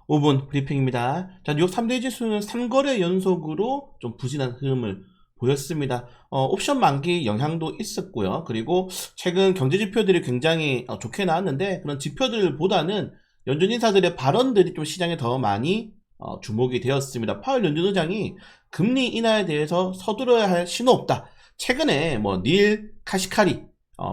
5분 브리핑입니다. 자, 뉴욕 3대 지수는 3거래 연속으로 좀 부진한 흐름을 보였습니다. 옵션 만기 영향도 있었고요. 그리고 최근 경제 지표들이 굉장히 좋게 나왔는데 그런 지표들보다는 연준 인사들의 발언들이 좀 시장에 더 많이 주목이 되었습니다. 파월 연준 의장이 금리 인하에 대해서 서두러야 할 신호 없다. 최근에 닐 카시카리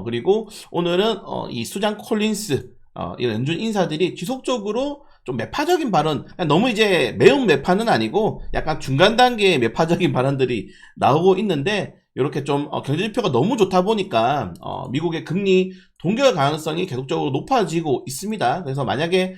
그리고 오늘은 이 수잔 콜린스 이런 연준 인사들이 지속적으로 좀 매파적인 발언, 너무 이제 매운 매파는 아니고 약간 중간 단계의 매파적인 발언들이 나오고 있는데, 이렇게 좀 경제지표가 너무 좋다 보니까 미국의 금리 동결 가능성이 계속적으로 높아지고 있습니다. 그래서 만약에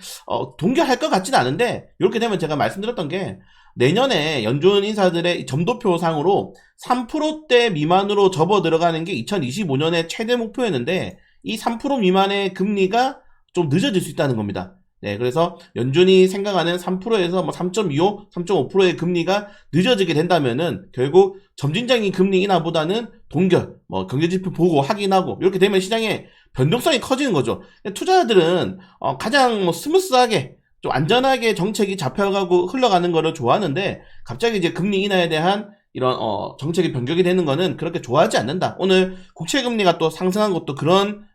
동결할 것 같지는 않은데, 이렇게 되면 제가 말씀드렸던 게 내년에 연준 인사들의 점도표상으로 3%대 미만으로 접어 들어가는 게 2025년의 최대 목표였는데, 이 3% 미만의 금리가 좀 늦어질 수 있다는 겁니다. 네, 그래서 연준이 생각하는 3%에서 3.25, 3.5%의 금리가 늦어지게 된다면은 결국 점진적인 금리 인하보다는 동결, 경제지표 보고 확인하고 이렇게 되면 시장의 변동성이 커지는 거죠. 투자자들은 가장 스무스하게 좀 안전하게 정책이 잡혀가고 흘러가는 거를 좋아하는데, 갑자기 이제 금리 인하에 대한 이런 정책이 변경이 되는 거는 그렇게 좋아하지 않는다. 오늘 국채 금리가 또 상승한 것도 그런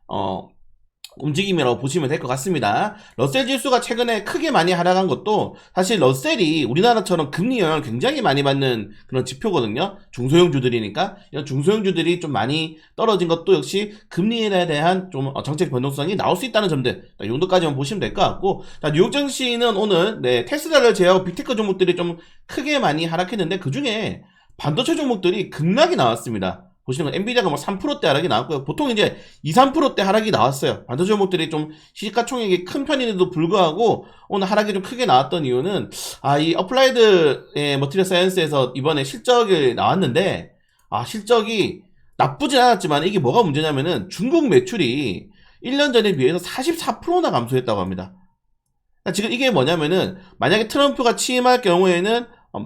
움직임이라고 보시면 될 것 같습니다. 러셀 지수가 최근에 크게 많이 하락한 것도 사실 러셀이 우리나라처럼 금리 영향을 굉장히 많이 받는 그런 지표거든요. 중소형주들이니까 이런 중소형주들이 좀 많이 떨어진 것도 역시 금리에 대한 좀 정책 변동성이 나올 수 있다는 점들, 이 정도까지만 보시면 될 것 같고, 자, 뉴욕 증시는 오늘 테슬라를 제외하고 빅테크 종목들이 좀 크게 많이 하락했는데 그 중에 반도체 종목들이 급락이 나왔습니다. 보시는 건 엔비디아가 3%대 하락이 나왔고요. 보통 이제 2, 3%대 하락이 나왔어요. 반도체 종목들이 좀 시가총액이 큰 편인데도 불구하고 오늘 하락이 좀 크게 나왔던 이유는 이 어플라이드 머티리얼 사이언스에서 이번에 실적이 나왔는데 실적이 나쁘진 않았지만 이게 뭐가 문제냐면은 중국 매출이 1년 전에 비해서 44%나 감소했다고 합니다. 그러니까 지금 이게 뭐냐면은 만약에 트럼프가 취임할 경우에는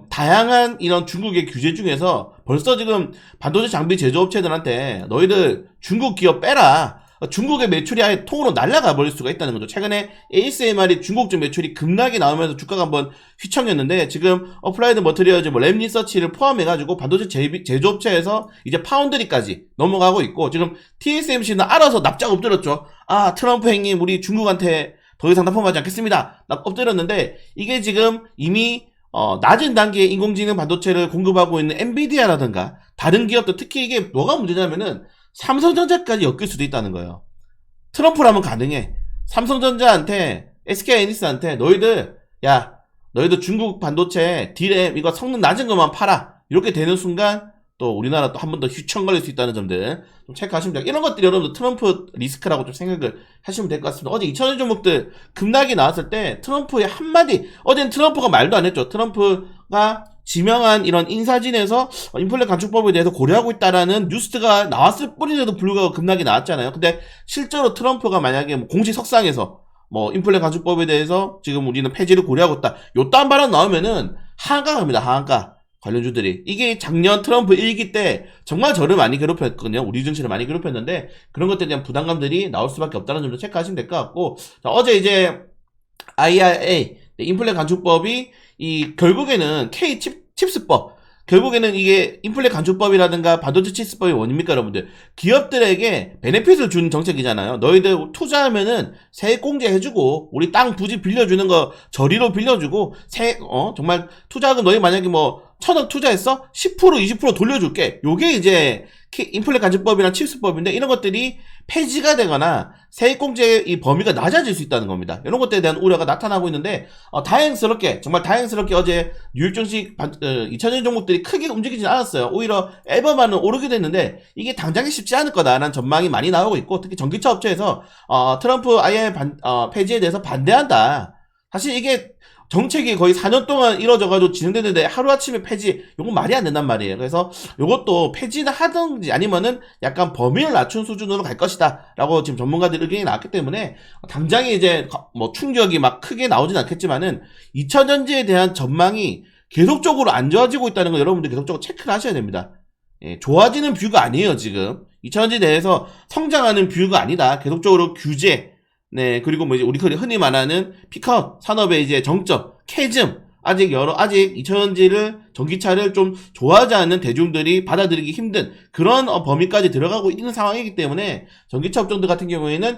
다양한 이런 중국의 규제 중에서 벌써 지금 반도체 장비 제조업체들한테 너희들 중국 기업 빼라, 중국의 매출이 아예 통으로 날아가 버릴 수가 있다는 거죠. 최근에 ASMR이 중국적 매출이 급락이 나오면서 주가가 한번 휘청였는데, 지금 어플라이드 머티리얼즈 램 리서치를 포함해가지고 반도체 제조업체에서 이제 파운드리까지 넘어가고 있고, 지금 TSMC는 알아서 납작 엎드렸죠. 트럼프 행님 우리 중국한테 더 이상 납품하지 않겠습니다. 엎드렸는데, 이게 지금 이미 낮은 단계의 인공지능 반도체를 공급하고 있는 엔비디아라든가 다른 기업들, 특히 이게 뭐가 문제냐면은 삼성전자까지 엮일 수도 있다는 거예요. 트럼프라면 가능해. 삼성전자한테, SK하이닉스한테 너희들 중국 반도체 D램 이거 성능 낮은 것만 팔아, 이렇게 되는 순간 또 우리나라 또 한 번 더 휘청거릴 수 있다는 점들 좀 체크하시면 돼요. 이런 것들이 여러분들 트럼프 리스크라고 좀 생각을 하시면 될 것 같습니다. 어제 2,000원 종목들 급락이 나왔을 때 트럼프의 한마디, 어제는 트럼프가 말도 안 했죠. 트럼프가 지명한 이런 인사진에서 인플레 감축법에 대해서 고려하고 있다라는 뉴스가 나왔을 뿐인데도 불구하고 급락이 나왔잖아요. 근데 실제로 트럼프가 만약에 공식 석상에서 인플레 감축법에 대해서 지금 우리는 폐지를 고려하고 있다, 요딴 발언 나오면은 하한가입니다. 하한가. 관련주들이. 이게 작년 트럼프 1기 때 정말 저를 많이 괴롭혔거든요. 우리 증시를 많이 괴롭혔는데, 그런 것들에 대한 부담감들이 나올 수밖에 없다는 점도 체크하시면 될 것 같고, 자, 어제 이제 IRA 인플레 감축법이 결국에는 칩스법, 결국에는 이게 인플레 감축법이라든가 반도체 칩스법이 원입니까, 여러분들? 기업들에게 베네핏을 준 정책이잖아요. 너희들 투자하면은 세액공제 해주고, 우리 땅 부지 빌려주는 거 저리로 빌려주고, 정말 투자금 너희 만약에 1,000억 투자했어? 10%, 20% 돌려줄게. 요게 이제 인플레 감축법이나 칩스법인데, 이런 것들이 폐지가 되거나 세액공제의 이 범위가 낮아질 수 있다는 겁니다. 이런 것들에 대한 우려가 나타나고 있는데, 정말 다행스럽게 어제 뉴욕 증시 2,000원 종목들이 크게 움직이진 않았어요. 오히려 앨범만은 오르게 됐는데, 이게 당장이 쉽지 않을 거다라는 전망이 많이 나오고 있고, 특히 전기차 업체에서 트럼프 IRA 폐지에 대해서 반대한다. 사실 이게 정책이 거의 4년 동안 이뤄져가지고 진행되는데 하루아침에 폐지, 요건 말이 안 된단 말이에요. 그래서 요것도 폐지는 하든지 아니면은 약간 범위를 낮춘 수준으로 갈 것이다 라고 지금 전문가들 의견이 나왔기 때문에, 당장에 이제 충격이 막 크게 나오진 않겠지만은 2차전지에 대한 전망이 계속적으로 안 좋아지고 있다는 걸 여러분들 계속적으로 체크를 하셔야 됩니다. 좋아지는 뷰가 아니에요. 지금 2차전지에 대해서 성장하는 뷰가 아니다. 계속적으로 규제, 네, 그리고 뭐 이제 우리 흔히 말하는 피크아웃 산업의 이제 정점, 캐즘, 아직 2차전지를, 전기차를 좀 좋아하지 않는 대중들이 받아들이기 힘든 그런 범위까지 들어가고 있는 상황이기 때문에 전기차 업종들 같은 경우에는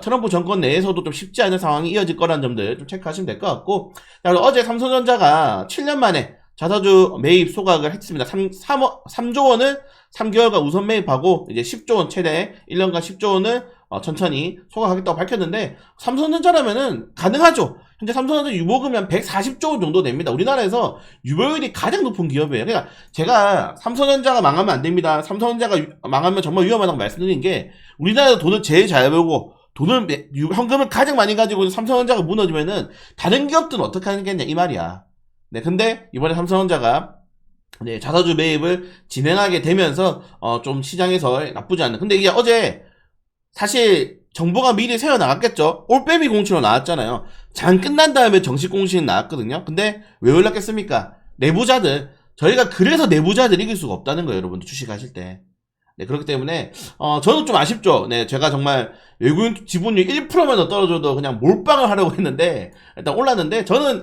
트럼프 정권 내에서도 좀 쉽지 않은 상황이 이어질 거라는 점들 좀 체크하시면 될 것 같고, 어제 삼성전자가 7년 만에 자사주 매입 소각을 했습니다. 3조 원을 3개월간 우선 매입하고 이제 10조 원 최대 1년간 10조 원을 천천히 소각하겠다고 밝혔는데, 삼성전자라면은 가능하죠. 현재 삼성전자 유보금이 한 140조 원 정도 됩니다. 우리나라에서 유보율이 가장 높은 기업이에요. 그러니까 제가 삼성전자가 망하면 안 됩니다, 삼성전자가 망하면 정말 위험하다고 말씀드린 게, 우리나라에서 돈을 제일 잘 벌고 현금을 가장 많이 가지고 있는 삼성전자가 무너지면은 다른 기업들은 어떻게 하겠냐 이 말이야. 네, 근데 이번에 삼성전자가 네, 자사주 매입을 진행하게 되면서 좀 시장에서 나쁘지 않은. 근데 이게 어제 사실 정보가 미리 새어 나갔겠죠. 올빼미 공시로 나왔잖아요. 장 끝난 다음에 정식 공시는 나왔거든요. 근데 왜 연락했습니까? 내부자들. 저희가 그래서 내부자들 이길 수가 없다는 거예요, 여러분들 주식하실 때. 네, 그렇기 때문에 저는 좀 아쉽죠. 네, 제가 정말 외국인 지분율 1%만 더 떨어져도 그냥 몰빵을 하려고 했는데 일단 올랐는데, 저는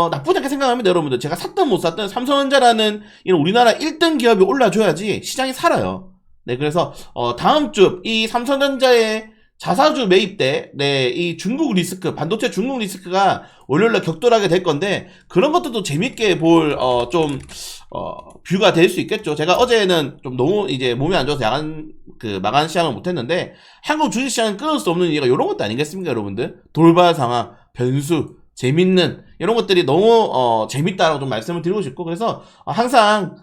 나쁘지 않게 생각합니다, 여러분들. 제가 샀든 못 샀든 삼성전자라는 이런 우리나라 1등 기업이 올라줘야지 시장이 살아요. 네, 그래서 다음 주 이 삼성전자의 자사주 매입 때, 네, 이 중국 리스크, 반도체 중국 리스크가 월요일날 격돌하게 될 건데, 그런 것들도 재밌게 볼, 뷰가 될 수 있겠죠. 제가 어제는 좀 너무 이제 몸이 안 좋아서 마감 시장을 못했는데, 한국 주식시장은 끊을 수 없는 이유가 이런 것도 아니겠습니까, 여러분들? 돌발 상황, 변수, 재밌는, 이런 것들이 너무, 재밌다라고 좀 말씀을 드리고 싶고, 그래서, 항상,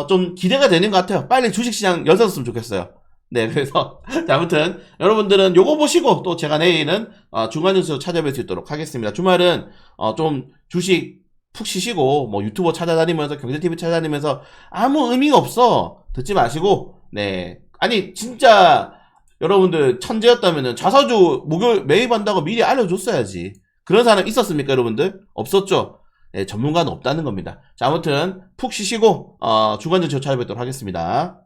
좀 기대가 되는 것 같아요. 빨리 주식시장 열었으면 좋겠어요. 네, 그래서 자, 아무튼 여러분들은 요거 보시고 또 제가 내일은 중간 뉴스 찾아뵐 수 있도록 하겠습니다. 주말은 좀 주식 푹 쉬시고 뭐 유튜버 찾아다니면서 경제TV 찾아다니면서 아무 의미가 없어 듣지 마시고, 네, 아니 진짜 여러분들 천재였다면은 자사주 목요일 매입한다고 미리 알려줬어야지. 그런 사람 있었습니까, 여러분들? 없었죠. 네, 전문가는 없다는 겁니다. 자, 아무튼 푹 쉬시고 중간 뉴스 찾아뵙도록 하겠습니다.